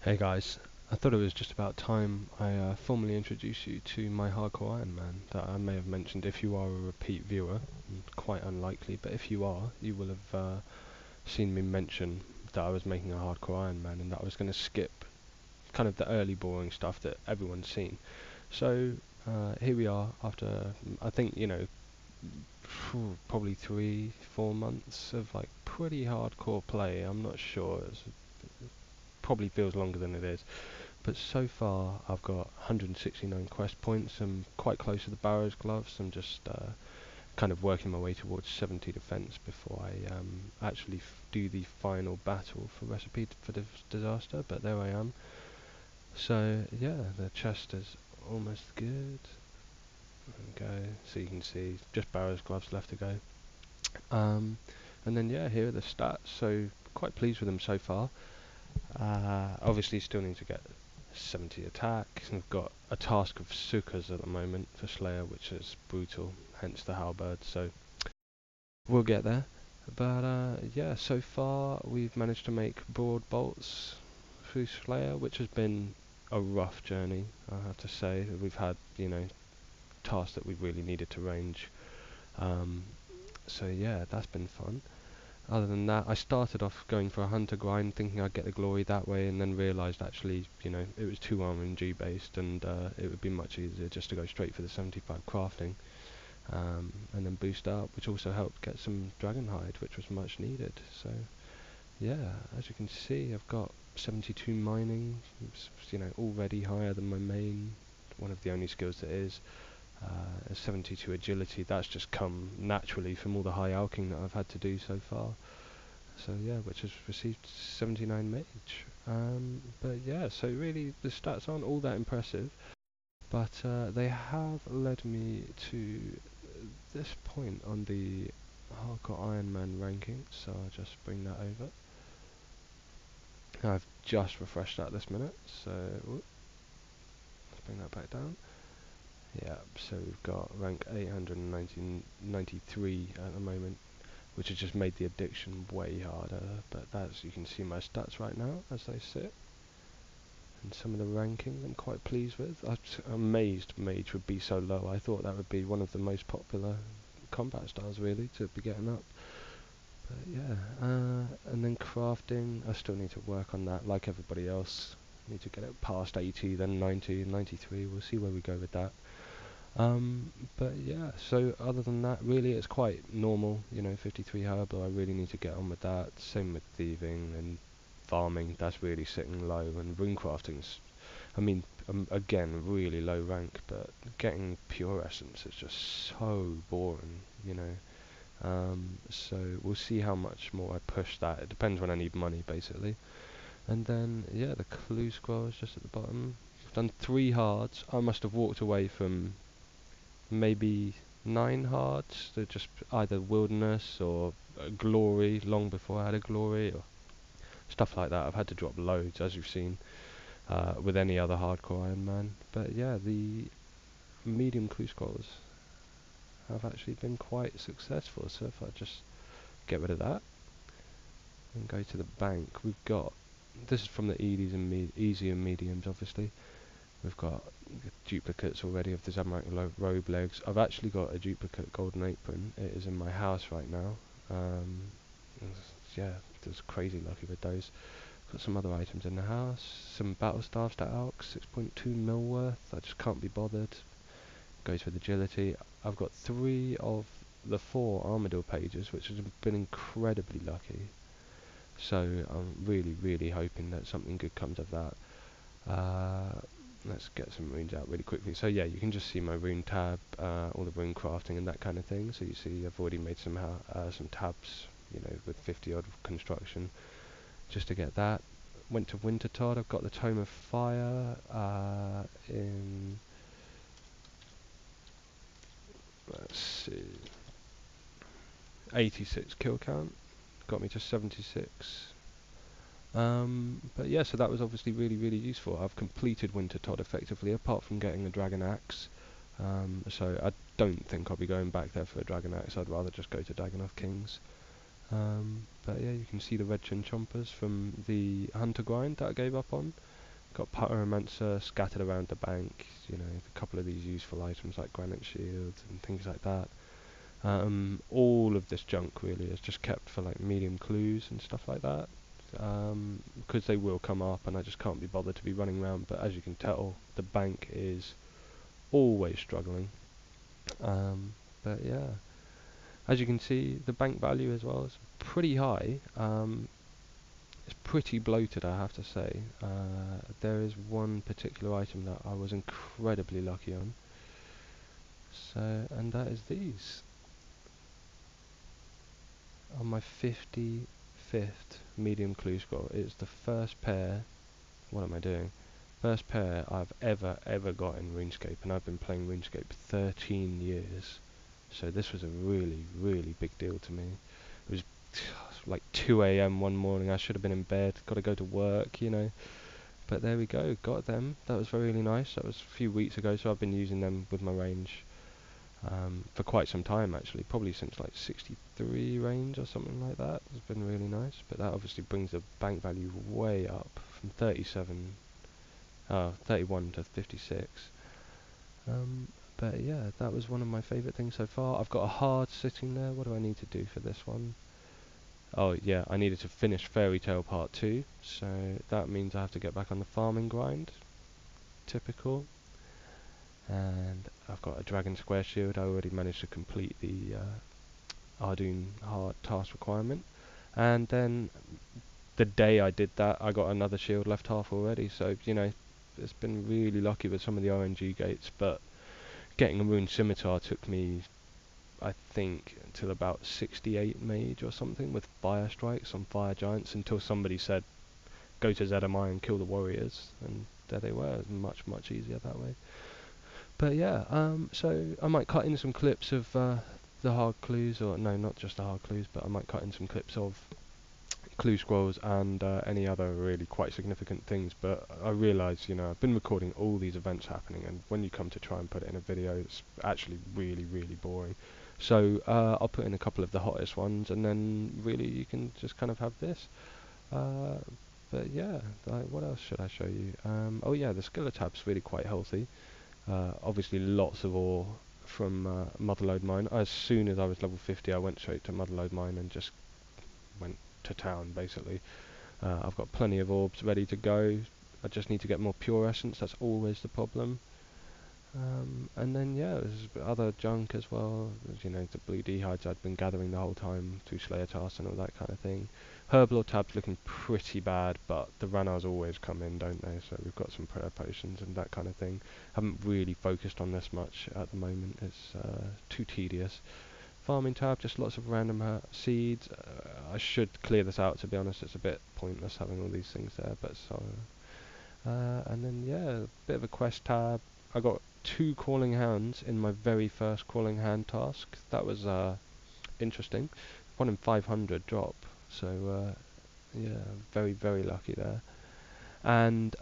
Hey guys, I thought it was just about time I formally introduce you to my Hardcore Iron Man that I may have mentioned if you are a repeat viewer. Quite unlikely, but if you are, you will have seen me mention that I was making a Hardcore Iron Man and that I was going to skip kind of the early boring stuff that everyone's seen. So here we are after, I think, probably 3-4 months of like pretty hardcore play. I'm not sure, it probably feels longer than it is. But so far, I've got 169 quest points. I'm quite close to the Barrow's Gloves. I'm just kind of working my way towards 70 defense before I actually do the final battle for Recipe for Disaster. But there I am. So yeah, the chest is almost good. There we go. So you can see just Barrow's Gloves left to go. And then yeah, here are the stats. So quite pleased with them so far. Obviously still need to get 70 attack. We've got a task of Sukkahs at the moment for Slayer, which is brutal, hence the halberd, so we'll get there. But yeah, so far we've managed to make broad bolts through Slayer, which has been a rough journey, I have to say. We've had, tasks that we really needed to range. So yeah, that's been fun. Other than that, I started off going for a hunter grind, thinking I'd get the glory that way, and then realised actually, it was too RNG based, and it would be much easier just to go straight for the 75 crafting, and then boost up, which also helped get some dragonhide, which was much needed. So, yeah, as you can see, I've got 72 mining, already higher than my main, one of the only skills that is. 72 agility, that's just come naturally from all the high alching that I've had to do so far. So yeah, which has received 79 mage. But yeah, so really the stats aren't all that impressive, but they have led me to this point on the Hardcore Iron Man ranking, so I'll just bring that over. I've just refreshed that this minute, so let's bring that back down. Yeah, so we've got rank 893 at the moment, which has just made the addiction way harder, but that's, you can see my stats right now as they sit, and some of the rankings I'm quite pleased with. I'm amazed mage would be so low. I thought that would be one of the most popular combat styles really to be getting up, but yeah. And then crafting, I still need to work on that like everybody else. Need to get it past 80, then 90, 93, we'll see where we go with that. But yeah, so other than that, really it's quite normal, 53 herb, but I really need to get on with that. Same with thieving and farming, that's really sitting low, and rune crafting's, again, really low rank, but getting pure essence is just so boring, so we'll see how much more I push that. It depends when I need money, basically. And then, yeah, the clue scroll is just at the bottom. I've done 3 hards. I must have walked away from maybe 9 hards, so just either wilderness or glory long before I had a glory or stuff like that. I've had to drop loads, as you've seen, with any other hardcore Iron Man. But yeah, the medium clue scrolls have actually been quite successful. So if I just get rid of that and go to the bank, we've got, this is from the easy and mediums obviously. We've got duplicates already of the Zamorak robe legs. I've actually got a duplicate golden apron. It is in my house right now. Yeah, just crazy lucky with those. Got some other items in the house. Some battle staffs to Alk, 6.2 mil worth. I just can't be bothered. Goes with agility. I've got 3 of the 4 Armadillo pages, which has been incredibly lucky. So I'm really, really hoping that something good comes of that. Let's get some runes out really quickly. So yeah, you can just see my rune tab, all the rune crafting and that kind of thing. So you see I've already made some tabs, with 50 odd construction, just to get that. Went to Wintertod. I've got the Tome of Fire in, let's see, 86 kill count. Got me to 76. But yeah, so that was obviously really, really useful. I've completed Wintertod effectively, apart from getting a Dragon Axe. So I don't think I'll be going back there for a Dragon Axe. I'd rather just go to Dagon of Kings. But yeah, you can see the red chinchompers from the hunter grind that I gave up on. Got pyromancer scattered around the bank, you know, a couple of these useful items like granite shields and things like that. All of this junk really is just kept for like medium clues and stuff like that, because they will come up and I just can't be bothered to be running around. But as you can tell, the bank is always struggling. But yeah, as you can see, the bank value as well is pretty high. It's pretty bloated, I have to say. There is one particular item that I was incredibly lucky on. So, and that is these. On my 55th medium clue scroll, it's the first pair. What am I doing? First pair I've ever got in RuneScape, and I've been playing RuneScape 13 years. So this was a really big deal to me. It was like 2 a.m. one morning. I should have been in bed. Got to go to work, you know. But there we go. Got them. That was really nice. That was a few weeks ago, so I've been using them with my range for quite some time actually, probably since like 63 range or something like that. It's been really nice, but that obviously brings the bank value way up from 31 to 56. But yeah, that was one of my favourite things so far. I've got a hard sitting there. What do I need to do for this one? Oh yeah, I needed to finish Fairy Tale Part 2, so that means I have to get back on the farming grind. Typical. And I've got a Dragon Square Shield. I already managed to complete the Ardoon hard task requirement, and then the day I did that I got another shield left half already, so you know, it's been really lucky with some of the RNG gates. But getting a rune scimitar took me, I think, until about 68 mage or something with fire strikes on fire giants, until somebody said go to ZMI and kill the warriors, and there they were. It was much easier that way. But yeah, so I might cut in some clips of the hard clues, or no, not just the hard clues, but I might cut in some clips of clue scrolls and any other really quite significant things. But I realise, you know, I've been recording all these events happening, and when you come to try and put it in a video, it's actually really boring. So I'll put in a couple of the hottest ones, and then really you can just kind of have this. But yeah, what else should I show you? Oh yeah, the skiller tab's really quite healthy. Obviously lots of ore from Motherlode Mine. As soon as I was level 50, I went straight to Motherlode Mine and just went to town, basically. I've got plenty of orbs ready to go. I just need to get more pure essence, that's always the problem. And then yeah, there's other junk as well. There's, you know, the blue dehydes I'd been gathering the whole time through Slayer tasks and all that kind of thing. Herblore tab's looking pretty bad, but the Ranars always come in, don't they? So we've got some prayer potions and that kind of thing. Haven't really focused on this much at the moment. It's too tedious. Farming tab, just lots of random seeds. I should clear this out, to be honest. It's a bit pointless having all these things there, but so. And then yeah, a bit of a quest tab. I got 2 crawling hands in my very first crawling hand task. That was interesting. 1 in 500 drop. So yeah, very lucky there. And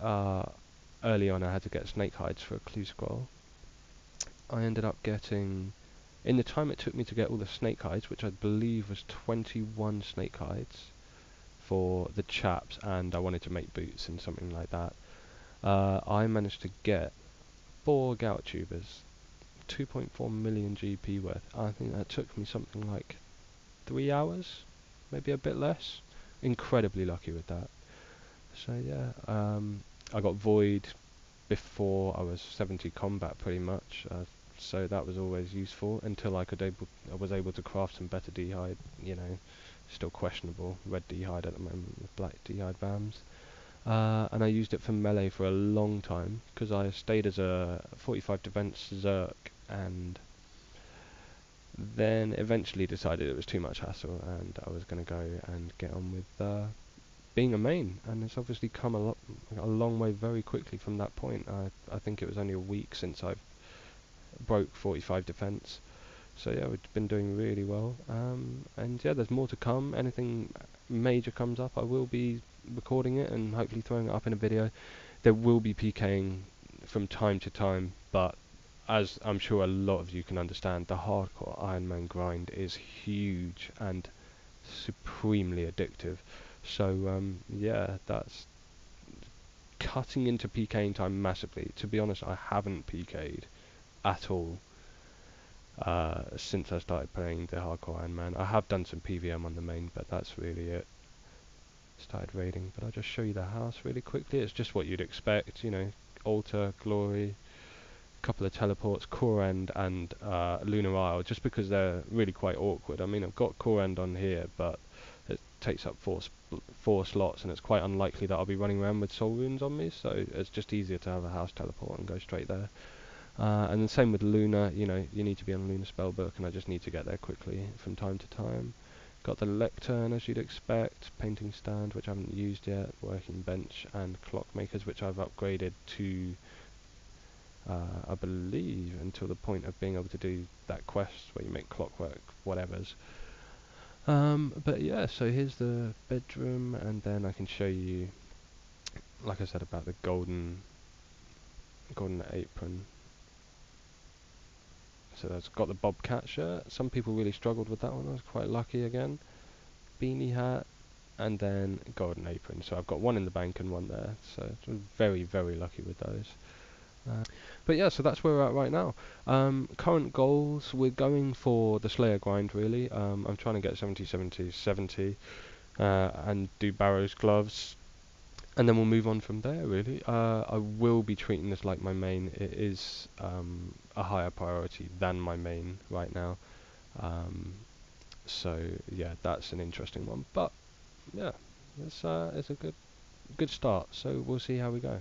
early on I had to get snake hides for a clue scroll. I ended up getting, in the time it took me to get all the snake hides, which I believe was 21 snake hides for the chaps, and I wanted to make boots and something like that. I managed to get 4 gout tubers, 2.4 million GP worth. I think that took me something like 3 hours, maybe a bit less. Incredibly lucky with that. So yeah, I got void before I was 70 combat pretty much, so that was always useful until I was able to craft some better dehyde. You know, still questionable red dehyde at the moment with black dehyde vams. And I used it for melee for a long time because I stayed as a 45 defense Zerk, and then eventually decided it was too much hassle and I was going to go and get on with being a main, and it's obviously come a long way very quickly from that point. I think it was only a week since I broke 45 defense, so yeah, we've been doing really well. And yeah, there's more to come. Anything major comes up, I will be recording it and hopefully throwing it up in a video. There will be PKing from time to time, but as I'm sure a lot of you can understand, the hardcore Iron Man grind is huge and supremely addictive. So yeah, that's cutting into PKing time massively. To be honest, I haven't PK'd at all since I started playing the hardcore Iron Man. I have done some PVM on the main, but that's really it. Started raiding, but I'll just show you the house really quickly. It's just what you'd expect, you know, altar, glory, couple of teleports, core end and lunar isle, just because they're really quite awkward. I mean, I've got core end on here, but it takes up four slots, and it's quite unlikely that I'll be running around with soul runes on me, so it's just easier to have a house teleport and go straight there. And the same with Luna, you know, you need to be on Luna spellbook, and I just need to get there quickly from time to time. Got the lectern, as you'd expect, painting stand, which I haven't used yet, working bench, and clockmakers, which I've upgraded to, I believe, until the point of being able to do that quest where you make clockwork whatevers. But yeah, so here's the bedroom, and then I can show you, like I said, about the golden apron. So that's got the bobcat shirt. Some people really struggled with that one. I was quite lucky again. Beanie hat, and then golden apron. So I've got one in the bank and one there. So very, very lucky with those. But yeah, so that's where we're at right now. Current goals, we're going for the Slayer grind really. I'm trying to get 70, 70, 70 and do Barrow's gloves. And then we'll move on from there really. I will be treating this like my main. It is a higher priority than my main right now. So yeah, that's an interesting one. But yeah, it's a good start. So we'll see how we go.